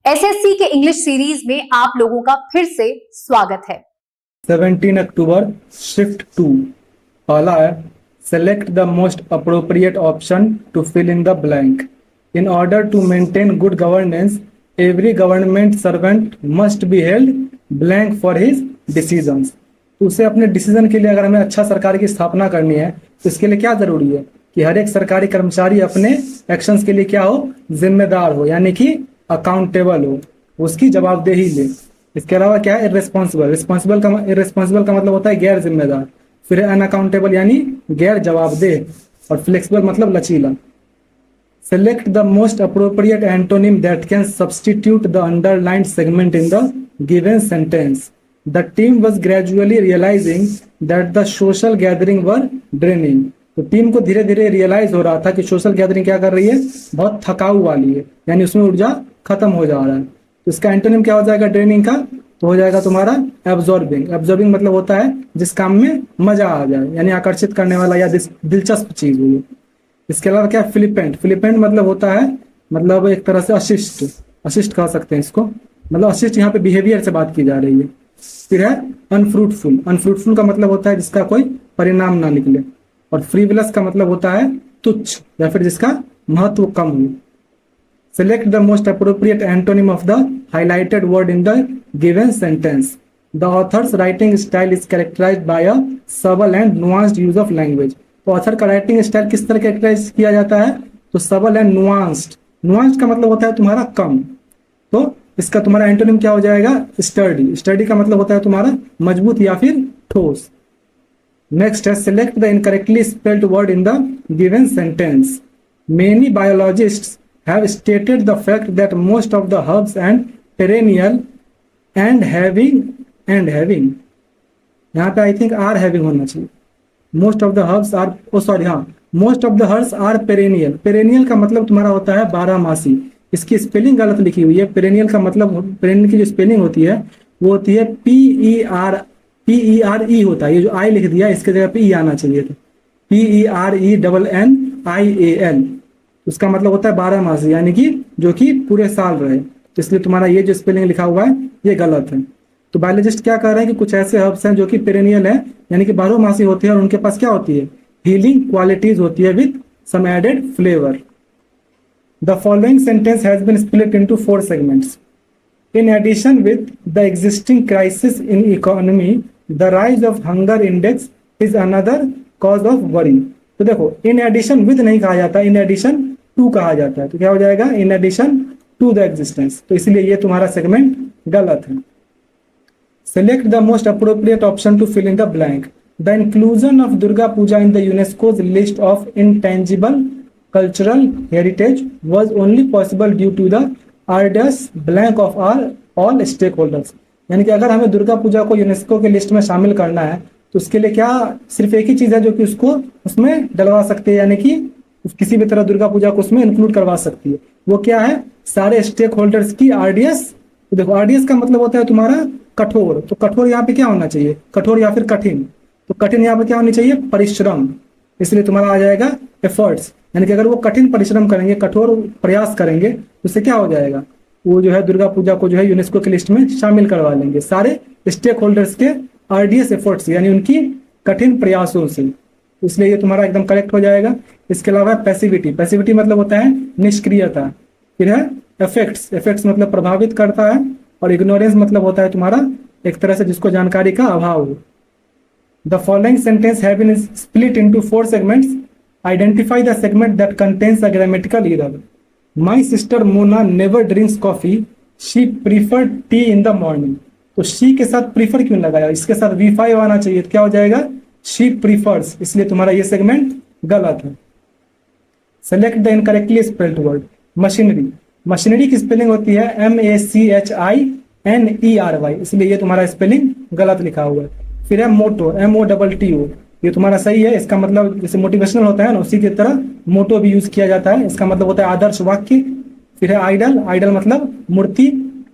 SSC के English series में आप लोगों का फिर से स्वागत है। 17 अक्टूबर शिफ्ट 2 पहला है select the most appropriate option to fill in the blank. In order to maintain good governance every government servant must be held blank for his decisions. तो उसे अपने डिसीजन के लिए अगर हमें अच्छा सरकार की स्थापना करनी है तो इसके लिए क्या जरूरी है कि हर एक सरकारी कर्मचारी अपने एक्शंस के लिए क्या हो, जिम्मेदार हो, यानी कि अकाउंटेबल हो, उसकी जवाबदेही ले। इसके अलावा क्या है, इर्रेस्पॉन्सिबल। इर्रेस्पॉन्सिबल का मतलब होता है गैर जिम्मेदार। फिर अनअकाउंटेबल यानी गैर जवाबदेह, और फ्लेक्सिबल मतलब लचीला। Select the most appropriate antonym that can substitute the underlined segment in the given sentence. The team was gradually realising that the social gathering were draining. तो टीम को धीरे धीरे रियलाइज हो रहा था कि सोशल गैदरिंग क्या कर रही है, बहुत थकाऊ वाली है, यानी उसमें ऊर्जा खत्म हो जा रहा है। तो इसका एंटोनिम क्या हो जाएगा ड्रेनिंग का, तो हो जाएगा तुम्हारा एब्जॉर्बिंग। एब्जॉर्बिंग मतलब होता है जिस काम में मजा आ जाए, यानी आकर्षित करने वाला या दिलचस्प चीज हुई। इसके अलावा क्या, फिलिपेंट। फिलिपेंट मतलब होता है, मतलब एक तरह से अशिष्ट, अशिष्ट कह सकते हैं इसको, मतलब अशिष्ट यहाँ पे बिहेवियर से बात की जा रही है। फिर है अनफ्रूटफुल। अनफ्रूटफुल का मतलब होता है जिसका कोई परिणाम ना निकले। और फ्रीविलस का मतलब होता है तुच्छ या फिर जिसका महत्व कम हो। Select the most appropriate antonym of the highlighted word in the given sentence. The author's writing style is characterized by a subtle and nuanced use of language. तो ऑथर का राइटिंग स्टाइल किस तरह कैरेक्टराइज किया जाता है, तो सबल and nuanced. Nuanced का मतलब होता है तुम्हारा कम, तो इसका तुम्हारा एंटोनिम क्या हो जाएगा, स्टर्डी। स्टर्डी का मतलब होता है तुम्हारा मजबूत या फिर ठोस। नेक्स्ट है select the incorrectly spelled word in the given sentence. Many biologists have stated the fact that most of the herbs and perennial and having यहाँ पे आई थिंक आर हैविंग होना चाहिए। Most of the herbs are, oh sorry, हाँ, most of the herbs are perennial. Perennial का मतलब तुम्हारा होता है 12 मासी। इसकी स्पेलिंग गलत लिखी हुई है। पेरेनियल का मतलब, पेरेनियल की जो स्पेलिंग होती है वो होती है PERE होता है। ये जो आई लिख दिया इसके जगह पे ई आना चाहिए था, PERENNIAL। उसका मतलब होता है 12 मासी, यानी कि जो कि पूरे साल रहे। तो इसलिए तुम्हारा ये जो स्पेलिंग लिखा हुआ है ये गलत है। तो बायोलॉजिस्ट क्या कह रहे हैं कि कुछ ऐसे हर्ब्स हैं जो कि पेरेनियल है, यानी कि 12 मासी होते हैं, और उनके पास क्या होती है, हीलिंग क्वालिटीज होती है with some added flavour. The following sentence has been split into 4 segments. In addition with the existing crisis in economy the rise of hunger index is another cause of worry. तो देखो, इन addition with नहीं कहा जाता, इन addition to कहा जाता है। तो क्या हो जाएगा, in addition to the existence. तो इसलिए ये तुम्हारा सेगमेंट गलत है। Select the most appropriate option to fill in the blank. The inclusion of Durga Puja in the UNESCO's list of intangible cultural heritage was only possible due to the arduous blank of all stakeholders. यानी कि अगर हमें दुर्गा पूजा को UNESCO के list में शामिल करना है तो उसके लिए क्या, सिर्फ एक ही चीज है जो कि उसको उसमें डलवा सकती है, यानी कि किसी भी तरह दुर्गा पूजा को उसमें इंक्लूड करवा सकती है। वो क्या है, सारे स्टेक होल्डर्स की आरडीएस। तो देखो, आरडीएस का मतलब होता है तुम्हारा कठोर। तो कठोर यहाँ पे क्या होना चाहिए, कठोर या फिर कठिन। तो कठिन यहाँ पे क्या होनी चाहिए, परिश्रम। इसलिए तुम्हारा आ जाएगा एफर्ट्स, यानी कि अगर वो कठिन परिश्रम करेंगे, कठोर प्रयास करेंगे, तो उससे क्या हो जाएगा, वो जो है दुर्गा पूजा को जो है यूनेस्को की लिस्ट में शामिल करवा लेंगे सारे स्टेक होल्डर्स के आरडीएस एफर्ट्स, यानी उनकी कठिन प्रयासों से। इसलिए ये तुम्हारा एकदम करेक्ट हो जाएगा। इसके अलावा पैसिविटी। पैसिविटी मतलब होता है निष्क्रियता। फिर है इफेक्ट्स। इफेक्ट्स मतलब प्रभावित करता है। और इग्नोरेंस मतलब होता है तुम्हारा एक तरह से जिसको जानकारी का अभाव हो। The following sentence have been split into 4 segments. Identify the segment that contains a grammatical error. My sister Mona never drinks coffee, she prefer tea in the morning. तो शी के साथ प्रीफर क्यों लगाया, इसके साथ V5 आना चाहिए। तो क्या हो जाएगा, शी प्रीफर्स। इसलिए तुम्हारा ये सेगमेंट गलत है। Select the incorrectly spelled word. Machinery. Machinery की स्पेलिंग होती है MACHINERY, इसलिए ये तुम्हारा स्पेलिंग गलत लिखा हुआ है। फिर है मोटो, MOTTO। ये तुम्हारा सही है। इसका मतलब जैसे मोटिवेशनल होता है ना, उसी की तरह मोटो भी यूज किया जाता है। इसका मतलब होता है आदर्श वाक्य। फिर है आइडल। आइडल मतलब मूर्ति,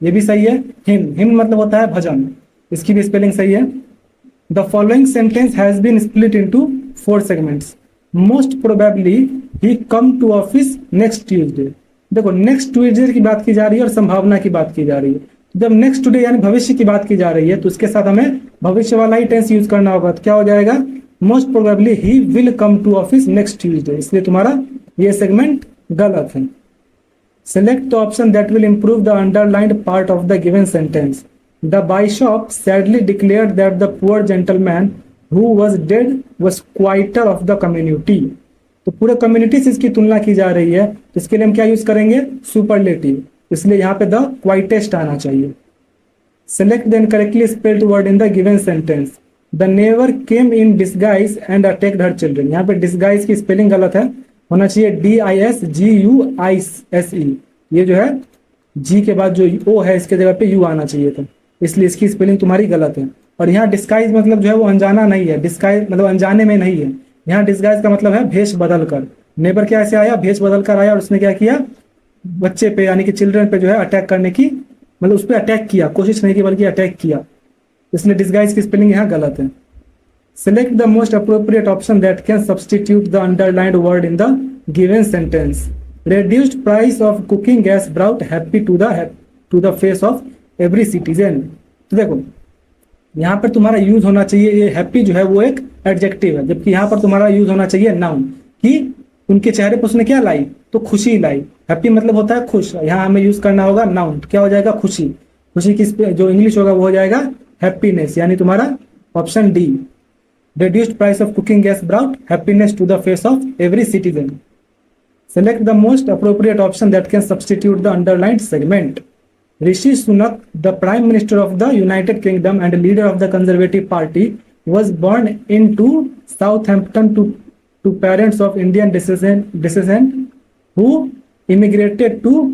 ये भी सही है। हिम मतलब होता है भजन, इसकी भी स्पेलिंग सही है। The following sentence has been split into 4 segments. Most probably he come to office next Tuesday. देखो नेक्स्ट ट्यूजडे की बात की जा रही है और संभावना की बात की जा रही है। जब नेक्स्ट टुडे यानी भविष्य की बात की जा रही है तो उसके साथ हमें भविष्य वाला ही टेंस यूज करना होगा। तो क्या हो जाएगा, most probably he will come to office next Tuesday. इसलिए तुम्हारा ये सेगमेंट गलत है। Select the option that will improve the underlined part of the given sentence. The bishop sadly declared that the poor gentleman who was dead was quieter of the community. तो पूरे community से इसकी तुलना की जा रही है, तो इसके लिए हम क्या यूज करेंगे, सुपरलेटिव। इसलिए यहाँ पे द क्वाइटेस्ट आना चाहिए। Select the incorrectly spelled word in the given sentence. The never came in disguise and attacked her children. यहाँ पे डिसगाइज की स्पेलिंग गलत है, होना चाहिए DISGUISE। ये जो है जी के बाद जो ओ है इसके जगह पे यू आना चाहिए था, इसलिए इसकी स्पेलिंग तुम्हारी गलत है। और यहाँ डिस्गाइज मतलब जो है वो अनजाना नहीं है, डिस्गाइज मतलब अनजाने में नहीं है। यहाँ डिस्गाइज का मतलब है भेष बदल कर। नेबर क्या ऐसे आया, भेष बदल कर आया और उसने क्या किया, बच्चे पे यानी कि चिल्ड्रन पे जो है अटैक करने की, मतलब उस पर अटैक किया, कोशिश नहीं की बल्कि अटैक किया। इसलिए डिस्गाइज की स्पेलिंग यहाँ गलत है। Select the most appropriate option that can substitute the underlined word in the given sentence. reduced price of cooking gas brought happy to the face of every citizen। तो देखो यहाँ पर तुम्हारा यूज होना चाहिए, ये हैप्पी जो है वो एक एडजेक्टिव है, जबकि यहाँ पर तुम्हारा यूज होना चाहिए नाउन, कि उनके चेहरे पर उसने क्या लाई, तो खुशी लाई। हैप्पी मतलब होता है खुश, यहाँ हमें यूज करना होगा नाउन। क्या हो जाएगा, खुशी। खुशी की जो इंग्लिश होगा वो हो जाएगा हैप्पीनेस, यानी तुम्हारा option D. reduced price of cooking gas brought happiness to the face of every citizen। Select the most appropriate option that can substitute the underlined segment। Rishi Sunak, the Prime Minister of the United Kingdom and leader of the Conservative Party, was born into Southampton to parents of Indian descent who immigrated to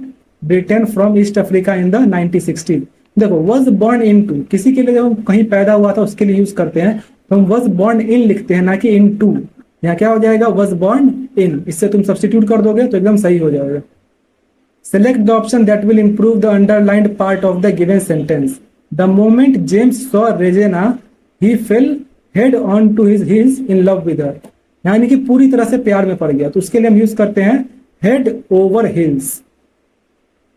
Britain from East Africa in the 1960s। देखो was born into, किसी के लिए जब हम कहीं पैदा हुआ था उसके लिए यूज करते हैं तो हम was born in लिखते हैं, ना कि into। यहाँ क्या हो जाएगा, was born in। इससे तुम सब्स्टिट्यूट कर दोगे तो एकदम सही हो जाएगा। Select the option that will improve the underlined part of the given sentence। The moment James saw Regina, he fell head on to his in love with her। यानी कि पूरी तरह से प्यार में पड़ गया, तो उसके लिए हम यूज करते हैं head over heels।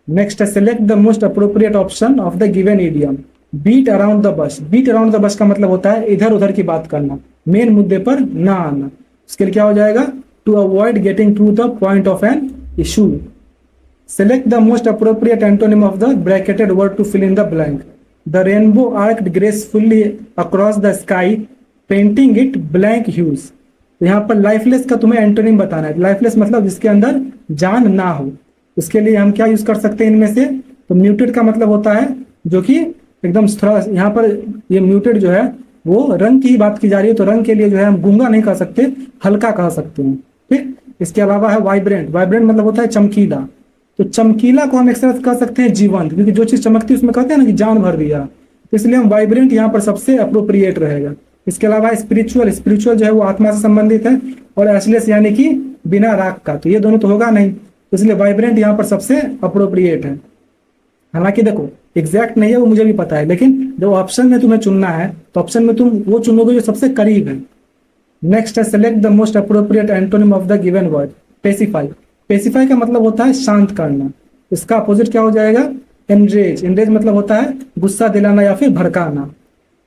Next, select the most appropriate option of the given idiom। Beat around the bush। Beat around the bush का मतलब होता है इधर उधर की बात करना, मेन मुद्दे पर ना आना। इसके लिए क्या हो जाएगा, to avoid getting to the point of an issue। Select the most appropriate antonym of the bracketed word to fill in the blank। The rainbow arced gracefully across the sky, painting it blank hues। तो यहाँ पर lifeless का तुम्हें antonym बताना है। Lifeless मतलब जिसके अंदर जान ना हो। इसके लिए हम क्या यूज कर सकते हैं इनमें से, तो म्यूटेड का मतलब होता है जो कि एकदम थोड़ा, यहाँ पर ये म्यूटेड जो है वो रंग की ही बात की जा रही है, तो रंग के लिए जो है हम गूंगा नहीं कह सकते, हल्का कह सकते हैं। ठीक, इसके अलावा है वाइब्रेंट। वाइब्रेंट मतलब होता है चमकीला, तो चमकीला को हम एक तरह कह सकते हैं जीवंत, क्योंकि जो चीज चमकती है उसमें कहते हैं ना कि जान भर दिया, तो इसलिए हम वाइब्रेंट यहाँ पर सबसे अप्रोप्रिएट रहेगा। इसके अलावा स्पिरिचुअल। स्पिरिचुअल जो है वो आत्मा से संबंधित है, और एशलेस यानी कि बिना राग का, तो ये दोनों तो होगा नहीं, तो इसलिए वाइब्रेंट यहाँ पर सबसे अप्रोप्रिएट है। हालांकि देखो एग्जैक्ट नहीं है वो मुझे भी पता है, लेकिन जो ऑप्शन में तुम्हें चुनना है तो ऑप्शन में तुम वो चुनोगे जो सबसे करीब है। नेक्स्ट है select the most appropriate antonym of the given word. Pacify. Pacify का मतलब होता है शांत करना, इसका अपोजिट क्या हो जाएगा, एनरेज। एनरेज मतलब होता है गुस्सा दिलाना या फिर भड़काना।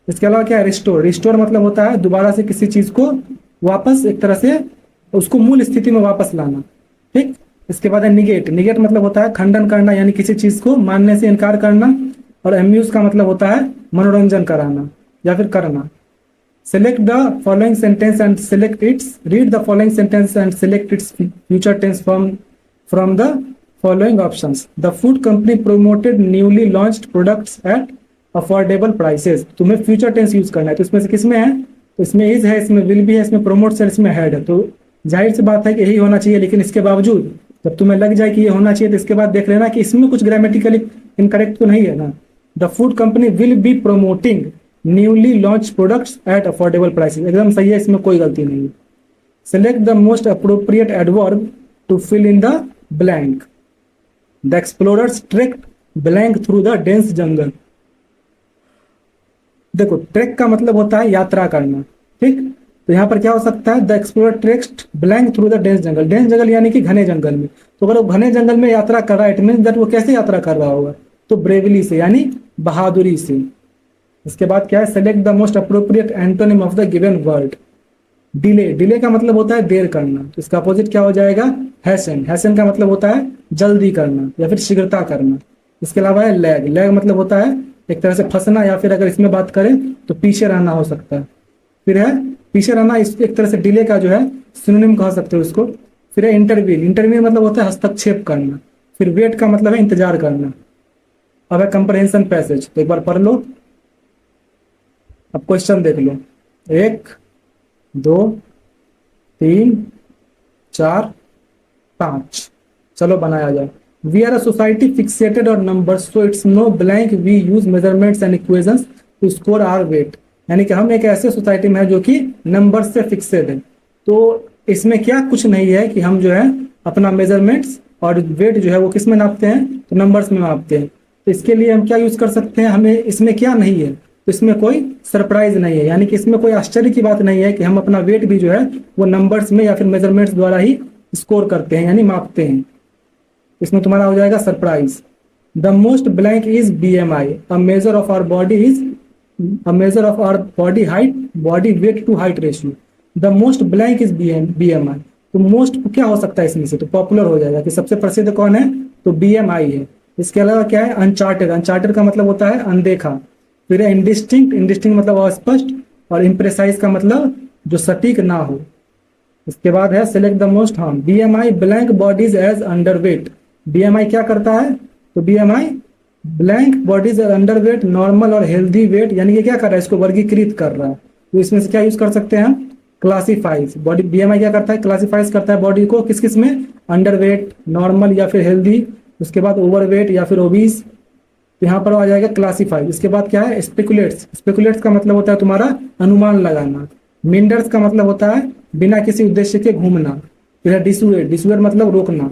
इसके अलावा क्या है, रिस्टोर। रिस्टोर मतलब होता है दोबारा से किसी चीज को वापस एक तरह से उसको मूल स्थिति में वापस लाना। ठीक, इसके बाद है निगेट। निगेट मतलब होता है खंडन करना, यानी किसी चीज को मानने से इनकार करना। और अम्यूज का मतलब होता है मनोरंजन कराना या फिर करना। Select the following sentence and select its, read the following sentence and select its future tense from the following options. The food company promoted newly launched products at affordable prices. तुम्हें फ्यूचर टेंस यूज करना है, तो इसमें से किसमें है, तो इसमें इज है, इसमें विल भी है, इसमें प्रोमोट है, इसमें हैड है। तो जाहिर सी बात है कि यही होना चाहिए, लेकिन इसके बावजूद जब तुम्हें लग जाए कि ये होना चाहिए तो इसके बाद देख लेना कि इसमें कुछ ग्रामेटिकली इनकरेक्ट तो नहीं है ना। The food company will be promoting newly launch products at affordable prices, एकदम सही है, इसमें कोई गलती नहीं है। Select the most appropriate adverb to fill in the blank. The explorers trekked blank through the dense jungle. देखो ट्रेक का मतलब होता है यात्रा करना, ठीक, तो यहाँ पर क्या हो सकता है, the explorer trekked blank through the dense jungle. Dense jungle यानी कि घने जंगल में। तो अगर वो घने जंगल में यात्रा कर रहा है, इट मीन दैट वो कैसे यात्रा कर रहा होगा, तो ब्रेवली से यानी बहादुरी से। इसके बाद क्या है, select the most appropriate antonym of the given word. Delay, delay का मतलब होता है देर करना, तो इसका अपोजिट क्या हो जाएगा, हैसन। हैसन का मतलब होता है जल्दी करना या फिर शीघ्रता करना। इसके अलावा है लैग, लैग मतलब होता है एक तरह से फंसना, या फिर अगर इसमें बात करें तो पीछे रहना हो सकता है। फिर है पीछे रहना, इस एक तरह से डिले का जो है सिनोनिम कह सकते हो उसको। फिर है इंटरवीन, इंटरवीन मतलब होता है हस्तक्षेप करना। फिर वेट का मतलब है इंतजार करना। अब है कंप्रहेंशन पैसेज, तो एक बार पढ़ लो। अब क्वेश्चन देख लो, 1 2 3 4 5। चलो बनाया जाए। We are a society fixated on numbers, so it's no blank, we use measurements and equations to score our weight. यानी कि हम एक ऐसे सोसाइटी में है जो कि नंबर्स से फिक्सेड है। तो इसमें क्या कुछ नहीं है कि हम जो है अपना मेजरमेंट्स और वेट जो है वो किस में नापते हैं, तो नंबर्स में नापते हैं। तो इसके लिए हम क्या यूज कर सकते हैं, हमें इसमें क्या नहीं है, तो इसमें कोई सरप्राइज नहीं है, यानी कि इसमें कोई आश्चर्य की बात नहीं है कि हम अपना वेट भी जो है वो नंबर्स में या फिर मेजरमेंट्स द्वारा ही स्कोर करते हैं यानी मापते हैं। इसमें तुम्हारा हो जाएगा surprise. The most blank is BMI, a measure of our body is a measure of our body height, body weight to height ratio. The most blank is BMI। तो मोस्ट क्या हो सकता है इसमें से, तो पॉपुलर हो जाएगा कि सबसे प्रसिद्ध कौन है, तो BMI है। इसके अलावा क्या है, अनचार्टेड, अनचार्टेड का मतलब होता है अनदेखा। फिर है इंडिस्टिंक्ट, इंडिस्टिंक्ट मतलब अस्पष्ट, और इम्प्रेसाइज का मतलब जो सटीक ना हो। इसके बाद है सिलेक्ट द मोस्ट, हाँ BMI blank bodies as underweight. BMI क्या करता है, तो BMI blank bodies as underweight, normal और हेल्दी वेट, यानी कि क्या कर रहा है, इसको वर्गीकृत कर रहा है। तो इसमें से क्या यूज कर सकते हैं हम, क्लासीफाइज। बॉडी BMI क्या करता है, क्लासीफाइज करता है बॉडी को किस किस में, अंडरवेट, नॉर्मल या फिर हेल्दी, उसके बाद ओवरवेट या फिर ओबीस। तो यहाँ पर आ जाएगा क्लासीफाई। इसके बाद क्या है, स्पेकुलेट्स। स्पेकुलेट्स का मतलब होता है तुम्हारा अनुमान लगाना। मिंडर्स का मतलब होता है बिना किसी उद्देश्य के घूमना। फिर है डिसुएड, डिसुएड मतलब रोकना।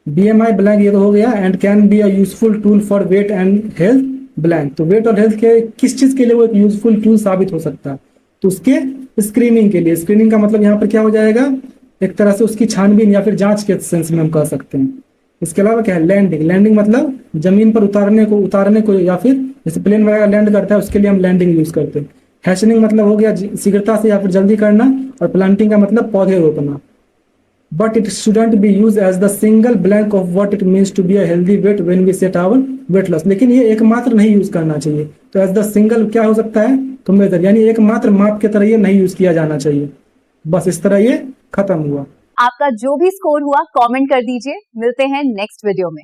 BMI ब्लैंक ये तो हो गया, and can be a useful tool for wait and health blank. तो वेट और हेल्थ के किस चीज के लिए वो एक यूजफुल टूल साबित हो सकता है, तो उसके स्क्रीनिंग के लिए। स्क्रीनिंग का मतलब यहाँ पर क्या हो जाएगा, एक तरह से उसकी छानबीन या फिर जांच के सेंस में हम कह सकते हैं। इसके अलावा क्या है, लैंडिंग। लैंडिंग मतलब जमीन पर उतारने को या फिर जैसे प्लेन वगैरह लैंड करता है उसके लिए हम लैंडिंग यूज करते हैं। हैशनिंग मतलब हो गया शीघ्रता से या फिर जल्दी करना, और प्लांटिंग का मतलब पौधे रोपना। But it shouldn't be use as the single blank of what it means to be a healthy weight when we set our weight loss. लेकिन ये एकमात्र नहीं यूज करना चाहिए। तो एज द सिंगल क्या हो सकता है, तो मेजर, यानी एकमात्र माप की तरह ये नहीं यूज किया जाना चाहिए। बस इस तरह ये खत्म हुआ। आपका जो भी स्कोर हुआ कमेंट कर दीजिए। मिलते हैं नेक्स्ट वीडियो में।